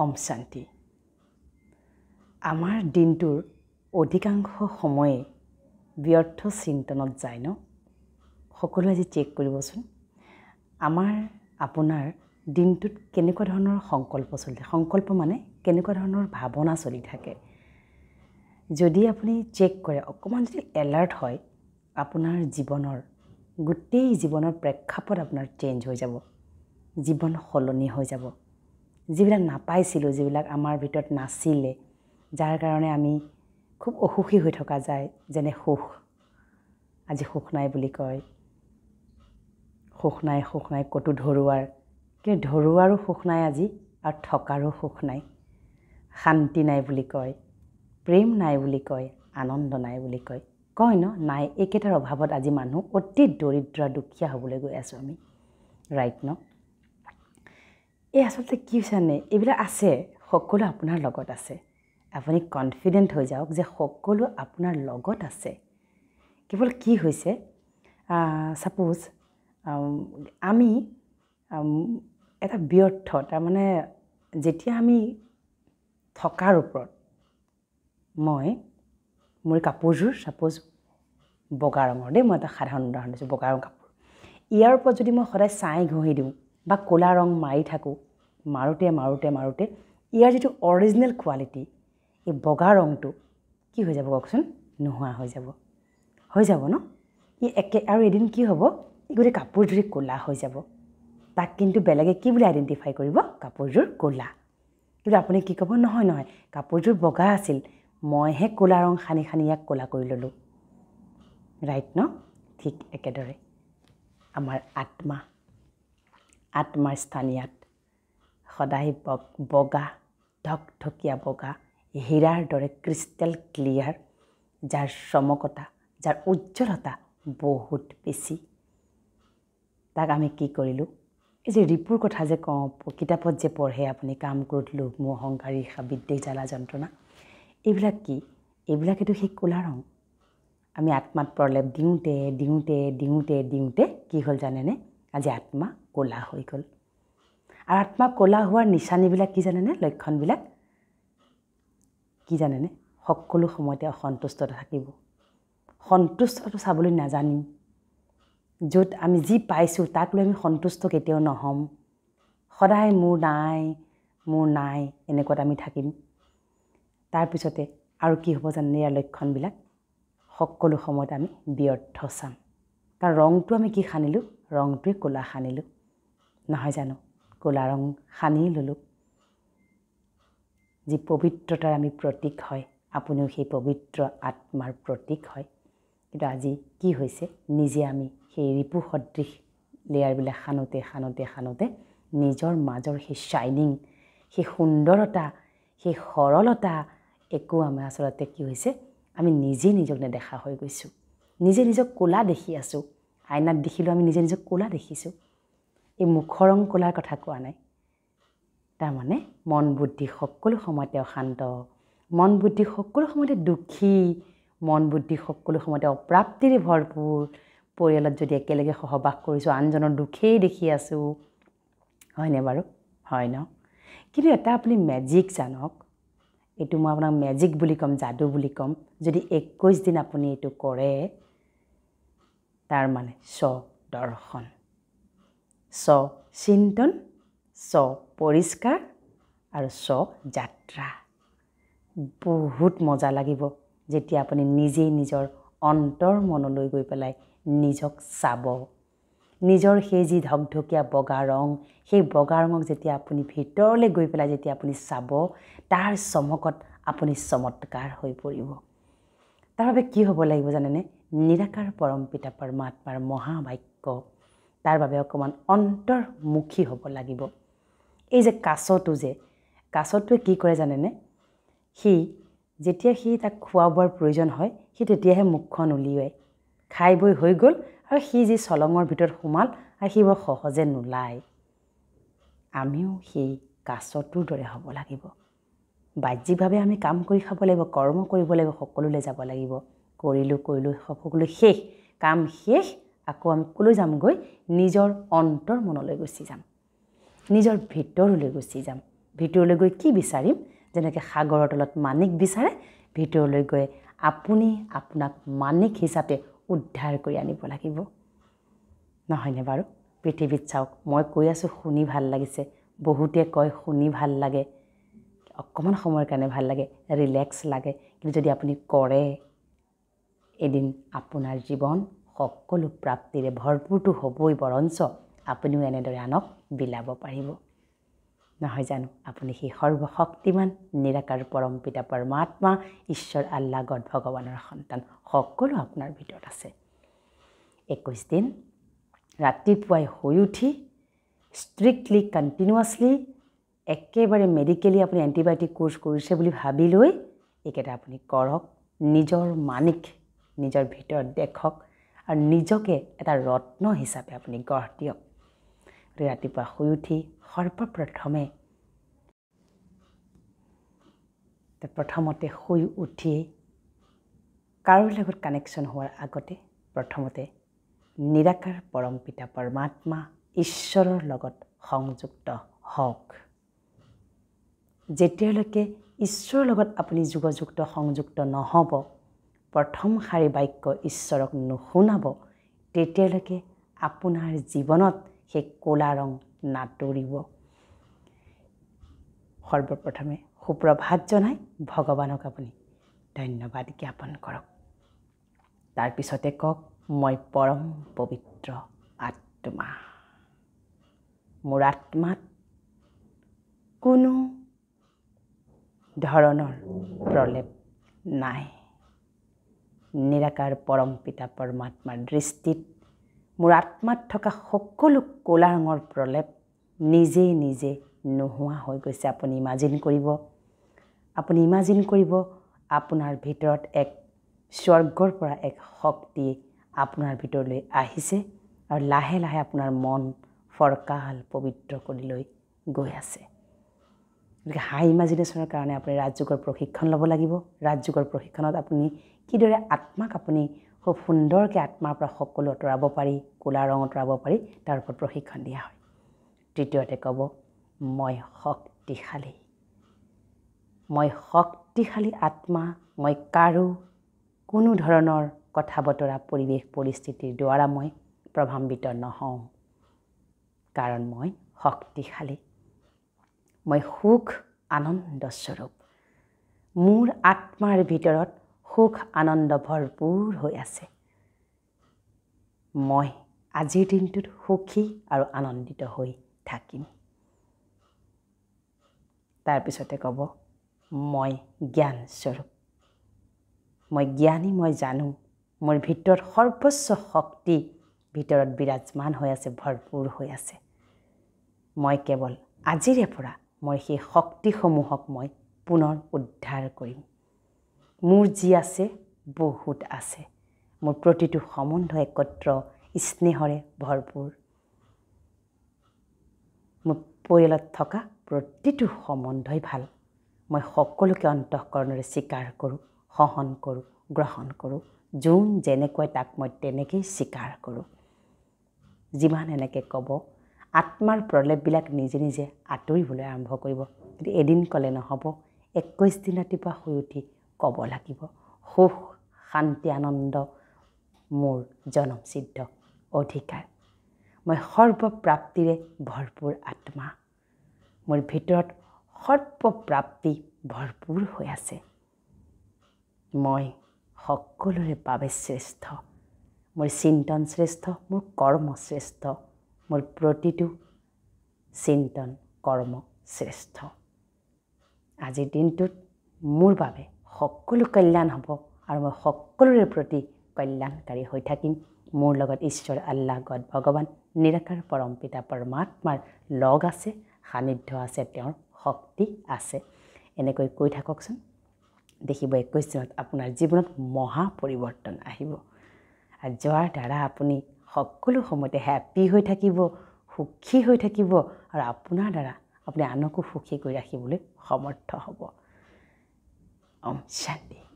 ওম শান্তি। আমাৰ দিনটোৰ অধিকাংশ সময়ে ব্যৰ্থ চিন্তনত যায় ন? সকলোৱে আজি চেক কৰিবচোন। আপোনাৰ দিনটোত কেনেকুৱা ধৰণৰ সংকল্প চলি থাকে। সংকল্প মানে কেনেকুৱা ধৰণৰ ভাৱনা চলি থাকে। যদি আপুনি চেক কৰে, অকণমান যদি এলাৰ্ট হয়, আপোনাৰ গোটেই জীৱনৰ প্ৰেক্ষাপট আপোনাৰ চেঞ্জ হৈ যাব। জীৱন সলনি হৈ যাব। যিবিলাক নাপাইছিলোঁ, যিবিলাক আমাৰ ভিতৰত নাছিলে, যাৰ কাৰণে আমি খুব অসুখী হৈ থকা যায়, যেনে সুখ। আজি সুখ নাই বুলি কয়। সুখ নাই ক'তো ধৰুৱাৰ। কিন্তু ধৰুৱাৰো সুখ নাই আজি, আৰু থকাৰো সুখ নাই। শান্তি নাই বুলি কয়, প্ৰেম নাই বুলি কয়, আনন্দ নাই বুলি কয়। কয় ন, নাই এইকেইটাৰ অভাৱত আজি মানুহ অতি দৰিদ্ৰ দুখীয়া হ'বলৈ গৈ আছোঁ আমি। ৰাইট ন? এই আচলতে কি জানে, এইবিলাক আছে, সকলো আপোনাৰ লগত আছে। আপুনি কনফিডেণ্ট হৈ যাওক যে সকলো আপোনাৰ লগত আছে। কেৱল কি হৈছে, ছাপ'জ আমি এটা ব্যৰ্থ, তাৰমানে যেতিয়া আমি থকাৰ ওপৰত, মোৰ কাপোৰযোৰ ছাপ'জ বগা ৰঙৰ দেই, মই এটা সাধাৰণ উদাহৰণ দিছোঁ, বগা ৰঙৰ কাপোৰ। ইয়াৰ ওপৰত যদি মই সদায় ছাই ঘঁহি দিওঁ বা ক'লা ৰং মাৰি থাকোঁ, মাৰোঁতে ইয়াৰ যিটো অৰিজিনেল কোৱালিটি, এই বগা ৰংটো কি হৈ যাব কওকচোন? নোহোৱা হৈ যাব ন? আৰু এদিন কি হ'ব, এই গোটেই কাপোৰযোৰে ক'লা হৈ যাব। তাক কিন্তু বেলেগে কি বুলি আইডেণ্টিফাই কৰিব? কাপোৰযোৰ ক'লা। কিন্তু আপুনি কি ক'ব? নহয়, কাপোৰযোৰ বগা আছিল, মইহে ক'লা ৰং সানি ইয়াক ক'লা কৰি ল'লোঁ। ৰাইট ন? ঠিক একেদৰে আমাৰ আত্মাৰ স্থান ইয়াত সদায় বগা, ধকধকীয়া বগা, হীৰাৰ দৰে ক্ৰিষ্টেল ক্লিয়াৰ, যাৰ চমকতা, যাৰ উজ্জ্বলতা বহুত বেছি। তাক আমি কি কৰিলোঁ? এই যে ৰিপুৰ কথা যে কওঁ, কিতাপত যে পঢ়ে আপুনি, কাম, ক্ৰোধ, লোভ, মোহ, অহংকাৰ, ঈৰ্ষা, বিদ্বেষ, জ্বালা, যন্ত্ৰণা, এইবিলাক কি? এইবিলাকেতো সেই ক'লা ৰং। আমি আত্মাত প্ৰলেপ দিওঁতে কি হ'ল জানেনে? আজি আত্মা ক'লা হৈ গ'ল। আৰু আত্মা ক'লা হোৱাৰ নিচানীবিলাক কি জানেনে? লক্ষণবিলাক কি জানেনে? সকলো সময়তে অসন্তুষ্টতা থাকিব। সন্তুষ্টতাটো চাবলৈ নাজানিম। য'ত আমি যি পাইছোঁ তাক লৈ আমি সন্তুষ্ট কেতিয়াও নহ'ম। সদায় মোৰ নাই এনেকুৱাত আমি থাকিম। তাৰপিছতে আৰু কি হ'ব জানেনে? ইয়াৰ লক্ষণবিলাক সকলো সময়ত আমি ব্যৰ্থ চাম। কাৰণ ৰংটো আমি কি সানিলোঁ? ৰংটোৱে ক'লা সানিলোঁ, নহয় জানো? ক'লা ৰং সানি ল'লোঁ। যি পবিত্ৰতাৰ আমি প্ৰতীক হয়, আপুনিও সেই পবিত্ৰ আত্মাৰ প্ৰতীক হয়। কিন্তু আজি কি হৈছে, নিজে আমি সেই ৰিপু সদৃশ লেয়াৰবিলাক সানোতে নিজৰ মাজৰ সেই শ্বাইনিং, সেই সুন্দৰতা, সেই সৰলতা একো আমাৰ আচলতে কি হৈছে, আমি নিজে নিজক নেদেখা হৈ গৈছোঁ। নিজক ক'লা দেখি আছোঁ। আইনাত দেখিলেও আমি নিজক ক'লা দেখিছোঁ। এই মুখৰ ৰং ক'লাৰ কথা কোৱা নাই। তাৰমানে মন বুদ্ধি সকলো সময়তে অশান্ত, মন বুদ্ধি সকলো সময়তে দুখী, মন বুদ্ধি সকলো সময়তে অপ্ৰাপ্তিৰে ভৰপূৰ। পৰিয়ালত যদি একেলগে সহবাস কৰিছোঁ, আনজনৰ দুখেই দেখি আছোঁ, হয়নে বাৰু? হয় ন? কিন্তু এটা আপুনি মেজিক জানক, এইটো মই আপোনাক মেজিক বুলি ক'ম, যাদু বুলি ক'ম। যদি 21 দিন আপুনি এইটো কৰে, তাৰমানে স্বদৰ্শন, স্বচিন্তন, স্বপৰিষ্কাৰ আৰু স্বযাত্ৰা। বহুত মজা লাগিব যেতিয়া আপুনি নিজেই নিজৰ অন্তৰ মনলৈ গৈ পেলাই নিজক চাব। নিজৰ সেই যি ধকধকীয়া বগা ৰং, সেই বগা ৰঙক যেতিয়া আপুনি ভিতৰলৈ গৈ পেলাই যেতিয়া আপুনি চাব, তাৰ চমকত আপুনি চমৎকাৰ হৈ পৰিব। তাৰ বাবে কি হ'ব লাগিব জানেনে? নিৰাকাৰ পৰম পিতা পৰমাত্মাৰ মহাবাক্য, তাৰ বাবে অকণমান অন্তৰ্মুখী হ'ব লাগিব। এই যে কাছটোৱে কি কৰে জানেনে? যেতিয়া তাক খোৱা বোৱাৰ প্ৰয়োজন হয়, সি তেতিয়াহে মুখখন উলিয়ায়। খাই বৈ হৈ গ'ল, আৰু সি যি চলঙৰ ভিতৰত সোমাল, আৰু সি বৰ সহজে নোলায়। আমিও সেই কাছটোৰ দৰে হ'ব লাগিব। বাহ্যিকভাৱে আমি কাম কৰি খাব লাগিব, কৰ্ম কৰিব লাগিব, সকলোলৈ যাব লাগিব। কৰিলোঁ সকলো শেষ, কাম শেষ, আকৌ আমি ক'লৈ যামগৈ? নিজৰ অন্তৰ মনলৈ গুচি যাম, নিজৰ ভিতৰলৈ গুচি যাম। ভিতৰলৈ গৈ কি বিচাৰিম যেনেকৈ সাগৰৰ তলত মানিক বিচাৰে ভিতৰলৈ গৈ আপুনি আপোনাক মানিক হিচাপে উদ্ধাৰ কৰি আনিব লাগিব নহয়নে বাৰু পৃথিৱীত চাওক মই কৈ আছোঁ শুনি ভাল লাগিছে বহুতে কয় শুনি ভাল লাগে অকমান সময়ৰ কাৰণে ভাল লাগে ৰিলেক্স লাগে কিন্তু যদি আপুনি কৰে এদিন আপোনাৰ জীৱন সকলো প্ৰাপ্তিৰে ভৰপূৰটো হ'বই বৰঞ্চ আপুনিও এনেদৰে আনক বিলাব পাৰিব নহয় জানো আপুনি সেই সৰ্বশক্তিমান নিৰাকাৰ পৰম পিতা পৰমাত্মা ঈশ্বৰ আল্লাহ গড ভগৱানৰ সন্তান সকলো আপোনাৰ ভিতৰত আছে 21 দিন ৰাতিপুৱাই শুই উঠি ষ্ট্ৰিক্টলি কণ্টিনিউৱাছলি একেবাৰে মেডিকেলি আপুনি এণ্টিবায়'টিক কোৰ্চ কৰিছে বুলি ভাবি লৈ এইকেইটা আপুনি কৰক নিজৰ মানিক নিজৰ ভিতৰত দেখক আৰু নিজকে এটা ৰত্ন হিচাপে আপুনি গঢ় দিয়ক ৰাতিপুৱা শুই উঠি প্ৰথমতে শুই উঠি কাৰোৰ লগত কানেকশ্যন হোৱাৰ আগতে প্ৰথমতে নিৰাকাৰ পৰম পিতা পৰমাত্মা ঈশ্বৰৰ লগত সংযুক্ত হওক যেতিয়ালৈকে ঈশ্বৰৰ লগত আপুনি যোগযুক্ত সংযুক্ত নহ'ব প্ৰথম শাৰী বাক্য ঈশ্বৰক নুশুনাব তেতিয়ালৈকে আপোনাৰ জীৱনত সেই ক'লা ৰং নাতৰিব সৰ্বপ্ৰথমে সুপ্ৰভাত জনাই ভগৱানক আপুনি ধন্যবাদ জ্ঞাপন কৰক তাৰপিছতে কওক মই পৰম পবিত্ৰ আত্মা মোৰ আত্মাত কোনো ধৰণৰ প্ৰলেপ নাই নিৰাকাৰ পৰম পিতা পৰমাত্মাৰ দৃষ্টিত মোৰ আত্মাত থকা সকলো ক'লা ৰঙৰ প্ৰলেপ নিজে নিজে নোহোৱা হৈ গৈছে আপুনি ইমাজিন কৰিব আপোনাৰ ভিতৰত এক স্বৰ্গৰ পৰা এক শক্তি আপোনাৰ ভিতৰলৈ আহিছে আৰু লাহে লাহে আপোনাৰ মন ফৰকাল পবিত্ৰ কৰি লৈ গৈ আছে গতিকে হাই ইমাজিনেশ্যনৰ কাৰণে আপুনি ৰাজযোগৰ প্ৰশিক্ষণ ল'ব লাগিব ৰাজযোগৰ প্ৰশিক্ষণত আপুনি কিদৰে আত্মাক আপুনি খুব সুন্দৰকৈ আত্মাৰ পৰা সকলো আঁতৰাব পাৰি ক'লা ৰং আঁতৰাব পাৰি তাৰ ওপৰত প্ৰশিক্ষণ দিয়া হয় তৃতীয়তে ক'ব মই শক্তিশালী আত্মা মই কাৰো কোনো ধৰণৰ কথা বতৰা পৰিৱেশ পৰিস্থিতিৰ দ্বাৰা মই প্ৰভাৱান্বিত নহওঁ কাৰণ মই শক্তিশালী মই সুখ আনন্দ স্বৰূপ মোৰ আত্মাৰ ভিতৰত সুখ আনন্দ ভৰপূৰ হৈ আছে মই আজিৰ দিনটোত সুখী আৰু আনন্দিত হৈ থাকিম তাৰপিছতে ক'ব মই জ্ঞান স্বৰূপ মই জ্ঞানী মই জানো মোৰ ভিতৰত সৰ্বোচ্চ শক্তি ভিতৰত বিৰাজমান হৈ আছে ভৰপূৰ হৈ আছে মই কেৱল আজিৰে পৰা মই সেই শক্তিসমূহক মই পুনৰ উদ্ধাৰ কৰিম মোৰ যি আছে বহুত আছে মোৰ প্ৰতিটো সম্বন্ধ একত্ৰ স্নেহৰে ভৰপূৰ মোৰ পৰিয়ালত থকা প্ৰতিটো সম্বন্ধই ভাল মই সকলোকে অন্তঃকৰণেৰে স্বীকাৰ কৰোঁ সহন কৰোঁ গ্ৰহণ কৰোঁ যোন যেনেকৈ তাক মই তেনেকৈ স্বীকাৰ কৰোঁ যিমান এনেকৈ ক'ব আত্মাৰ প্ৰলেপবিলাক নিজে নিজে আঁতৰিবলৈ আৰম্ভ কৰিব কিন্তু এদিন ক'লে নহ'ব 21 দিন ৰাতিপুৱা শুই উঠি ক'ব লাগিব সুখ শান্তি আনন্দ মোৰ জনমসিদ্ধ অধিকাৰ মই সৰ্বপ্ৰাপ্তিৰে ভৰপূৰ আত্মা মোৰ ভিতৰত সৰ্বপ্ৰাপ্তি ভৰপূৰ হৈ আছে মই সকলোৰে বাবে শ্ৰেষ্ঠ মোৰ চিন্তন শ্ৰেষ্ঠ মোৰ কৰ্ম শ্ৰেষ্ঠ মোৰ প্ৰতিটো চিন্তন কৰ্ম শ্ৰেষ্ঠ আজিৰ দিনটোত মোৰ বাবে সকলো কল্যাণ হ'ব আৰু মই সকলোৰে প্ৰতি কল্যাণকাৰী হৈ থাকিম মোৰ লগত ঈশ্বৰ আল্লাহ গড ভগৱান নিৰাকাৰ পৰম পিতা পৰমাত্মাৰ লগ আছে সান্নিধ্য আছে তেওঁৰ শক্তি আছে এনেকৈ কৈ থাককচোন দেখিব 21 দিনত আপোনাৰ জীৱনত মহা পৰিৱৰ্তন আহিব আৰু যোৱাৰ দ্বাৰা আপুনি সকলো সময়তে হেপী হৈ থাকিব সুখী হৈ থাকিব আৰু আপোনাৰ দ্বাৰা আপুনি আনকো সুখী কৰি ৰাখিবলৈ সমৰ্থ হ'ব ওম শান্তি